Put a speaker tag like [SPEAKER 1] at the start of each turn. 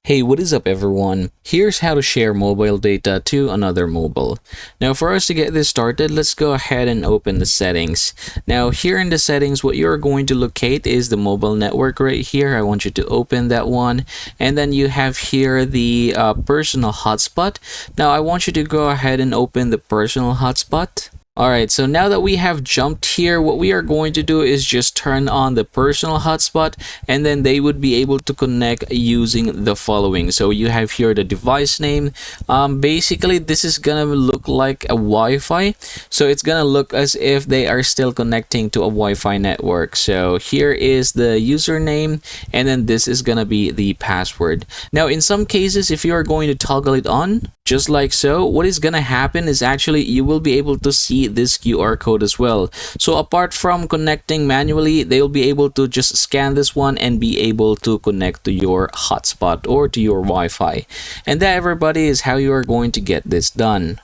[SPEAKER 1] Hey, what is up everyone? Here's how to share mobile data to another mobile. Now for us to get this started, let's go ahead and open the settings. Now here in the settings, what you're going to locate is the mobile network right here. I want you to open that one. And then you have here the personal hotspot. Now I want you to go ahead and open the personal hotspot. Alright, so now that we have jumped here, what we are going to do is just turn on the personal hotspot, and then they would be able to connect using the following. So you have here the device name. Basically this is gonna look like a Wi-Fi, so it's gonna look as if they are still connecting to a Wi-Fi network. So here is the username, and then this is gonna be the password. Now in some cases, if you are going to toggle it on just like so, what is gonna happen is actually you will be able to see this QR code as well. So apart from connecting manually, they'll be able to just scan this one and be able to connect to your hotspot or to your Wi-Fi. And that, everybody, is how you are going to get this done.